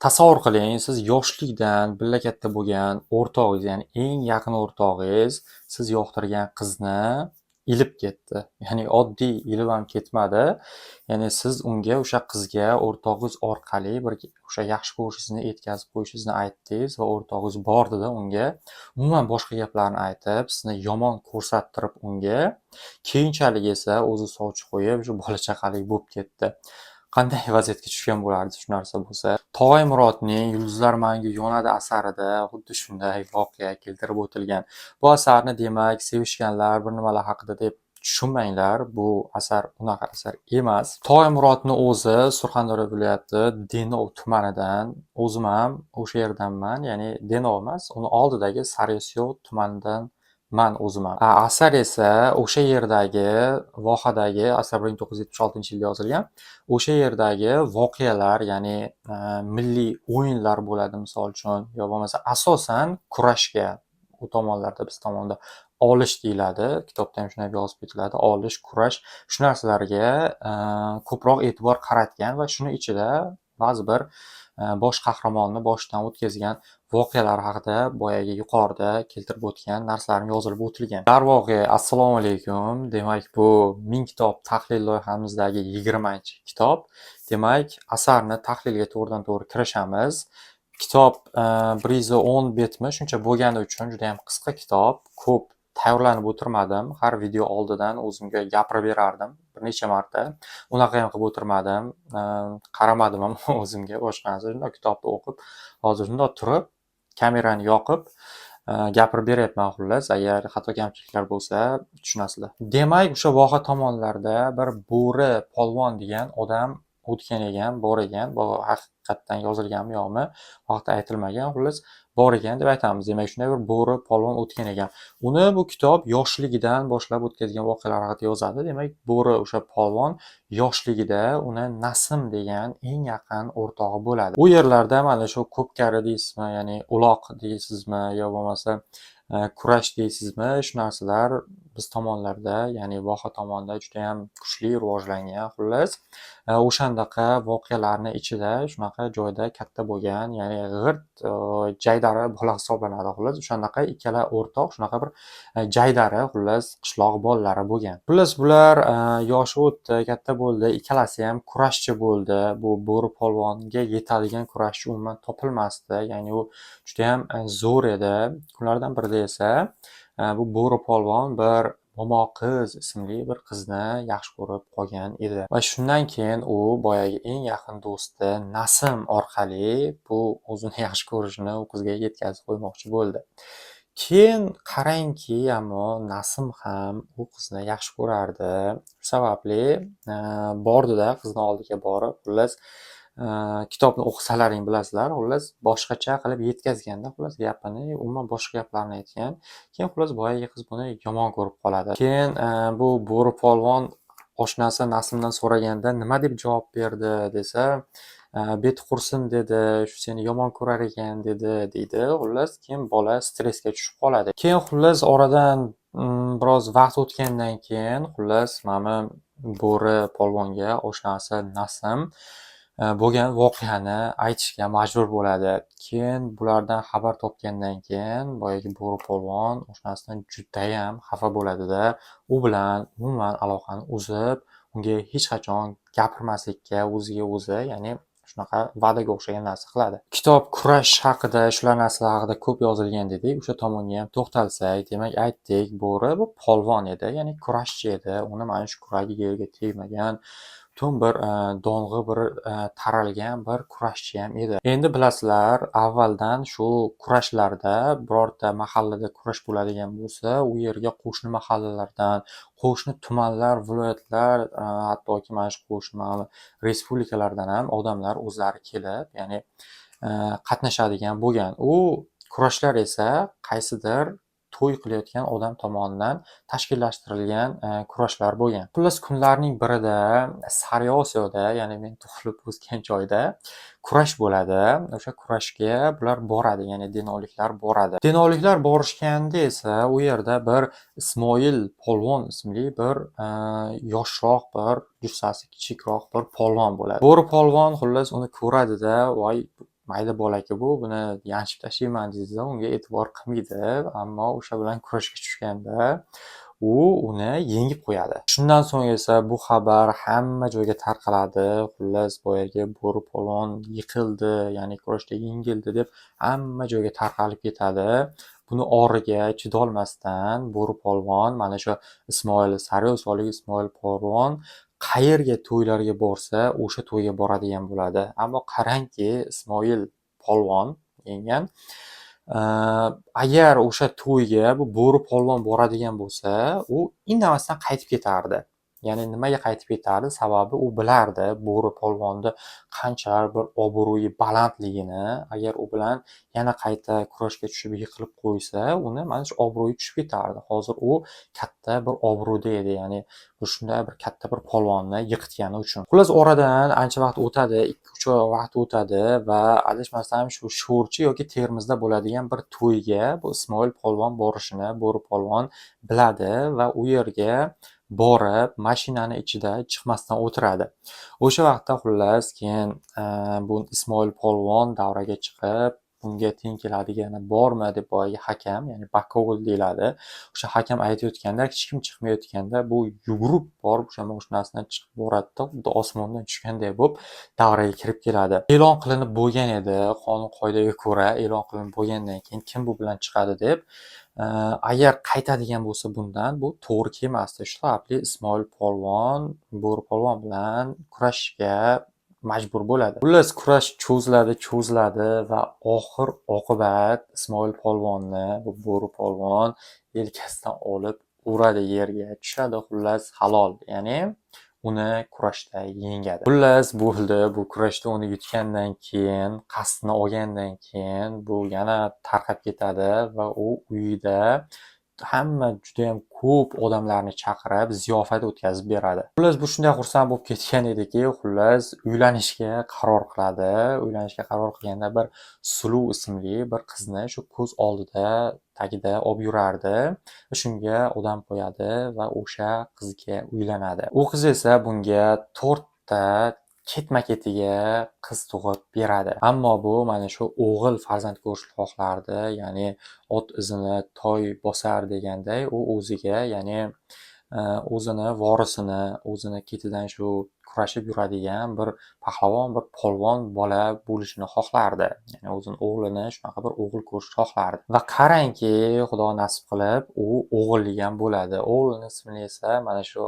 Tasavvur qiling, siz yoshlikdan birga katta bo'lgan o'rtog'ingiz, ya'ni eng yaqin o'rtog'ingiz siz yoqtirgan qizni ilib ketdi. Ya'ni oddiy ilib ham ketmadi. Ya'ni siz unga, o'sha qizga o'rtog'ingiz orqali bir o'sha yaxshi ko'rishingizni yetkazib qo'yishingizni aytdingiz va o'rtog'ingiz bordida unga umuman boshqa gaplarni aytib, sizni yomon ko'rsattirib unga, keyinchalik esa o'zi sovchi qo'yib, shu bola chaqali bo'lib ketdi. Qanday vaziyatga tushgan bo'lardi shu narsa bo'lsa? Tog'ay Murodning "Yulduzlar mangu yonadi" asarida xuddi shunday voqea keltirib o'tilgan. Bu asarni demak sevishganlar bir nimalar haqida deb tushunmanglar. Bu asar unaqa asar emas. Tog'ay Murodni o'zi Surxondaryo viloyati Denov tumanidan, o'zim ham o'sha yerdanman, ya'ni Denov emas, uni oldidagi Sariyasiyo tumanidan o'zim ham. Asar esa o'sha yerdagi vohadagi, asar 1976-yilda yozilgan. O'sha yerdagi voqealar, ya'ni milliy o'yinlar bo'ladi misol uchun, yo bo'lmasa asosan kurashga, u tomonlarda, biz tomonda olish deyiladi. Kitobda ham shunday yozib ketiladi. Olish, kurash, shu narsalarga ko'proq e'tibor qaratgan va shuni ichida ba'zi bir bosh qahramonni boshidan o'tkazgan voqealar haqida boyagi yuqorida keltirib o'tgan narsalarni yozilib o'tilgan. Darvoqe, assalomu alaykum. Demak, bu 1000 kitob tahlil loyihamizdagi 20-kitob. Demak, asarni tahlilga to'g'ridan-to'g'ri kirishamiz. Kitob 110 betmi, shuncha bo'lgani uchun juda ham qisqa kitob. Ko'p tayyorlanib o'tirmadim. Har video oldidan o'zimga gapirib berardim bir necha marta. Unaqa ham qilib o'tirmadim. Qaramadim ham o'zimga boshqa narsa. Shunday kitobni o'qib, hozir shunday turib, kamerani yoqib gapirib beryapman xullas. Agar xato kamchiliklar bo'lsa tushunasizlar. Demak, o'sha voha tomonlarda bir Bo'ri polvon degan odam o'tgan ekan, bor ekan. Bu haqiqatdan yozilganmi yo'qmi, bu haqda aytilmagan. Xullas, bor ekan deb aytamiz. Demak, shunday bir Bo'ri polvon o'tgan ekan. Uni bu kitob yoshligidan boshlab o'tkazgan voqealar haqida yozadi. Demak, Bo'ri o'sha polvon yoshligida uni Nasim degan eng yaqin o'rtog'i bo'ladi. U yerlarda mana shu ko'pkari deysizmi, ya'ni uloq deysizmi, yo bo'lmasa kurash deysizmi, shu narsalar biz tomonlarda, ya'ni voha tomonda juda ham kuchli rivojlangan. Xullas, o'shandaqa voqealarni ichida shunaqa joyda katta bo'lgan, ya'ni g'irt jaydari bola hisoblanadi. Xullas, o'shandaqa ikkala o'rtoq shunaqa bir jaydari, xullas, qishloq bolalari bo'lgan. Xullas, bular yoshi o'tdi, katta bo'ldi, ikkalasi ham kurashchi bo'ldi. Bu Bo'ri polvonga yetadigan kurashchi umuman topilmasdi, ya'ni u juda ham zo'r edi. Kunlardan birida esa bu Bo'ri polvon bir Momoqiz ismli bir qizni yaxshi ko'rib qolgan edi. Va shundan keyin u boyagi eng yaqin do'sti Nasim orqali bu o'zini yaxshi ko'rishini u qizga yetkazib qo'ymoqchi bo'ldi. Keyin qarangki, ammo Nasim ham u qizni yaxshi ko'rardi. Shu sababli bordida, qizni oldiga borib, xullas, kitobni o'qisalaring bilasizlar, xullas, boshqacha qilib yetkazganda, xullas, gapini umuman boshqa gaplarni aytgan. Keyin xullas boyagi qiz buni yomon ko'rib qoladi. Keyin bu Bo'ri polvon oshnasi Nasimdan so'raganda nima deb javob berdi desa, beti qursin dedi, shu seni yomon ko'rar ekan dedi, deydi. Xullas, keyin bola stressga tushib qoladi. Keyin xullas, oradan biroz vaqt o'tgandan keyin xullas, mana Bo'ri polvonga oshnasi Nasim bo'lgan voqeani aytishga majbur bo'ladi. Keyin bulardan xabar topgandan keyin boyagi Bo'ri polvon oshnasidan judayam xafa bo'ladida, u bilan umuman aloqani uzib, unga hech qachon gapirmaslikka o'ziga o'zi, ya'ni shunaqa va'daga o'xshagan narsa qiladi. Kitob kurash haqida, shular narsalar haqida ko'p yozilgan dedik. O'sha tomonga ham to'xtalsak, demak aytdik, Bo'ri bu polvon edi, ya'ni kurashchi edi. Uni mana shu kuragi yerga tegmagan, butun bir do'ng'i bir taralgan bir kurashchi ham edi. Endi bilasizlar, avvaldan shu kurashlarda birorta mahallada kurash bo'ladigan bo'lsa, u yerga qo'shni mahallalardan, qo'shni tumanlar, viloyatlar, hattoki mana shu qo'shni respublikalardan ham odamlar o'zlari kelib, ya'ni qatnashadigan bo'lgan. U kurashlar esa qaysidir to'y qilayotgan odam tomonidan tashkillashtirilgan kurashlar bo'lgan. Xullas, kunlarning birida Sariyosiyoda, ya'ni men tug'ilib o'sgan joyda kurash bo'ladi. O'sha kurashga bular boradi, ya'ni denovliklar boradi. Denovliklar borishganda esa u yerda bir Ismoil polvon ismli bir yoshroq, bir jussasi kichikroq bir polvon bo'ladi. Bo'ri polvon xullas uni ko'radida, voy, mayda bola-ku bu, buni yanchib tashlayman deydi-da, unga e'tibor qilmaydi. Ammo o'sha bilan kurashga tushganda u uni yengib qo'yadi. Shundan so'ng esa bu xabar hamma joyga tarqaladi. Xullas, boyagi bo'ri polvon yiqildi, ya'ni kurashda yengildi deb hamma joyga tarqalib ketadi. Buni origa chidolmasdan bo'ri polvon, mana shu Sariosiyolik Ismoil polvon qayerga to'ylarga borsa, o'sha to'yga boradigan bo'ladi. Ammo qarangki, Ismoil polvon yengan agar o'sha to'yga bu bo'ri polvon boradigan bo'lsa, u indamasdan qaytib ketardi. Ya'ni nimaga qaytib ketardi? Sababi u bilardi bo'ri polvonni qanchalar bir obro'yi balandligini. Agar u bilan yana qayta kurashga tushib yiqilib qo'ysa, uni mana shu obro'yi tushib ketardi. Hozir u katta bir obro'da edi, ya'ni shunday bir katta bir polvonni yiqitgani uchun. Xullas, oradan ancha vaqt o'tadi, 2-3 oy vaqt o'tadi va adashmasam shu Sho'rchi yoki Termizda bo'ladigan bir to'yga bu Ismoil polvon borishini bo'ri polvon biladi va u yerga borib mashinani ichida chiqmasdan o'tiradi. O'sha vaqtda xullas keyin bu Ismoil polvon davraga chiqib, bunga teng keladigani bormi deb boyagi hakam, ya'ni bakovul deyiladi. O'sha hakam aytayotganda, hech kim chiqmayotganda bu yugurib borib o'sha mashinasidan chiqib boradi-da, xuddi osmondan tushganday bo'lib davraga kirib keladi. E'lon qilinib bo'lgan edi, qonun qoidaga ko'ra e'lon qilinib bo'lgandan keyin kim bu bilan chiqadi deb. Agar qaytadigan bo'lsa bundan, bu to'g'ri kelmasdi. Shu sababli Ismoil polvon bo'ri polvon bilan kurashishga majbur bo'ladi. Xullas, kurash cho'ziladi va oxir oqibat Ismoil polvonni bu bo'ri polvon yelkasidan olib uradi, yerga tushadi. Xullas, halol, ya'ni uni kurashda yengadi. Xullas, bo'ldi. Bu kurashda uni yutgandan keyin, qasdini olgandan keyin bu yana tarqab ketadi va u uyida hamma juda ham ko'p odamlarni chaqirib ziyofat o'tkazib beradi. Xullas, bu shunday xursand bo'lib ketgan ediki, xullas uylanishga qaror qiladi. Uylanishga qaror qilganda bir Sulu ismli bir qizni shu ko'z oldida tagida olib yurardi. Shunga odam qo'yadi va o'sha qizga uylanadi. U qiz esa bunga 4 ta ketma-ketiga qiz tug'ib beradi. Ammo bu mana shu o'g'il farzand ko'rishni xohlardi, ya'ni ot izini toy bosar deganday, u o'ziga, ya'ni o'zini vorisini, o'zini ketidan shu kurashib yuradigan bir pahlavon, bir polvon bola bo'lishini xohlardi. Ya'ni o'zini o'g'lini shunaqa bir o'g'il ko'rishni xohlardi. Va qarangki, Xudo nasib qilib, u o'g'illik ham bo'ladi. O'g'lining ismini esa mana shu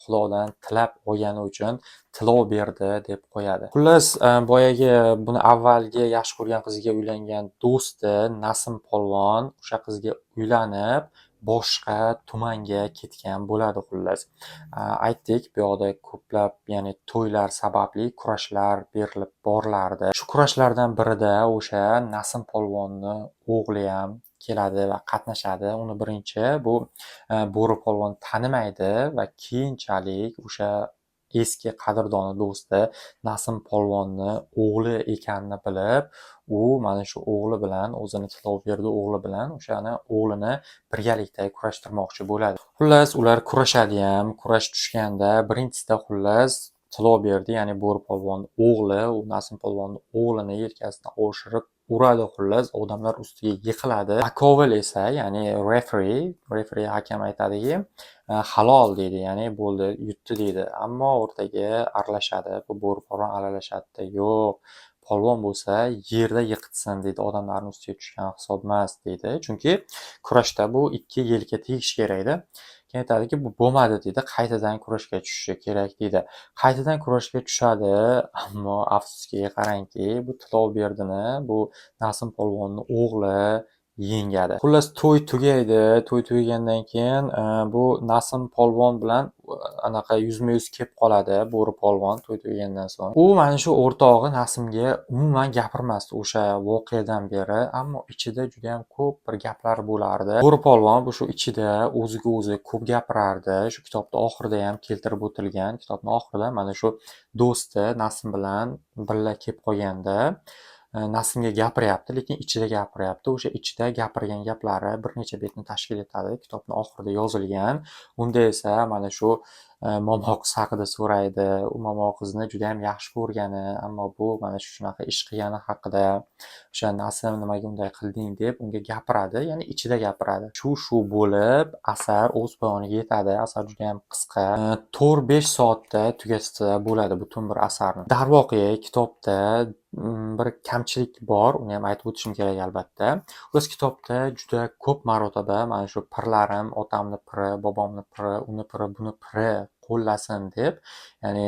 Xudodan tilab olgani uchun tilov berdi deb qo'yadi. Xullas, boyagi buni avvalgi yaxshi ko'rgan qiziga uylangan do'sti Nasim polvon o'sha qizga uylanib, boshqa tumanga ketgan bo'ladi. Xullas, aytdik, bu yoqda ko'plab, ya'ni to'ylar sababli kurashlar berilib borilardi. Shu kurashlardan birida o'sha Nasim polvonni o'g'li ham keladi va qatnashadi. Uni birinchi bu bo'ri polvon tanimaydi va keyinchalik o'sha eski qadrdoni do'sti Nasim polvonni o'g'li ekanini bilib, u mana shu o'g'li bilan, o'zini Tilovberdi o'g'li bilan o'shani o'g'lini birgalikda kurashtirmoqchi bo'ladi. Xullas, ular kurashadi ham. Kurash tushganda birinchisida xullas Tilovberdi, ya'ni bo'ri polvonni o'g'li, u Nasim polvonni o'g'lini yelkasidan oshirib uradi. Xullas, odamlar ustiga yiqiladi. Bakovul esa, ya'ni referee hakam aytadiki, halol deydi, ya'ni bo'ldi, yutdi deydi. Ammo o'rtaga aralashadi. Bu bo'ri polvon aralashadi. Yo'q, polvon bo'lsa yerda yiqitsin deydi, odamlarning ustiga tushgan hisob emas deydi. Chunki kurashda bu ikki yelka tegishi kerak-da. Keyin aytadiki, bu bo'lmadi deydi, qaytadan kurashga tushishi kerak deydi. Qaytadan kurashga tushadi, ammo afsuski qarangki, bu Tilovberdini bu Nasim polvonni o'g'li yengadi. Xullas, to'y tugaydi. To'y tugagandan keyin bu Nasim polvon bilan anaqa yuzma-yuz kelib qoladi bo'ri polvon to'y tugagandan so'ng. U mana shu o'rtog'i Nasimga umuman gapirmasdi o'sha voqeadan beri, ammo ichida juda ham ko'p bir gaplar bo'lardi. Bo'ri polvon bu shu ichida o'ziga o'zi ko'p gapirardi. Shu kitobda oxirida ham keltirib o'tilgan. Kitobning oxirida mana shu do'sti Nasim bilan birga kelib qolganda Nasimga gapiryapti, lekin ichida gapiryapti. O'sha ichida gapirgan gaplari bir necha betni tashkil etadi. Kitobning oxirida yozilgan. Unda esa mana shu momo qiz haqida so'raydi. U momo qizni juda ham yaxshi ko'rgani, ammo bu mana shunaqa ish qilgani haqida, o'sha Nasim nimaga unday qilding deb unga gapiradi, ya'ni ichida gapiradi. Shu bo'lib asar o'z poyoniga yetadi. Asar juda ham qisqa. 4-5 soatda tugatsa bo'ladi butun bir asarni. Darvoqe kitobda bir kamchilik bor, uni ham aytib o'tishim kerak albatta. O'z kitobda juda ko'p marotaba mana shu pirlarim, otamni piri, bobomni piri, uni piri, buni piri qo'llasin deb, ya'ni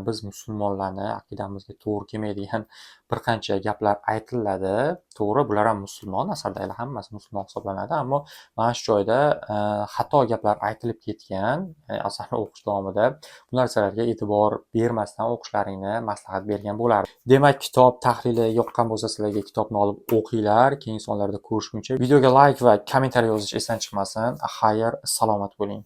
biz musulmonlarni aqidamizga to'g'ri kelmaydigan bir qancha gaplar aytiladi. To'g'ri, bular ham musulmon, asardagilar hammasi musulmon hisoblanadi, ammo mana shu joyda xato gaplar aytilib ketgan. Ya'ni asarni o'qish davomida bu narsalarga e'tibor bermasdan o'qishlaringni maslahat bergan bo'lardim. Demak, kitob tahlili yoqqan bo'lsa sizlarga kitobni olib o'qinglar. Keyingi sonlarda ko'rishguncha videoga like va kommentariy yozish esdan chiqmasin. Xayr, salomat bo'ling.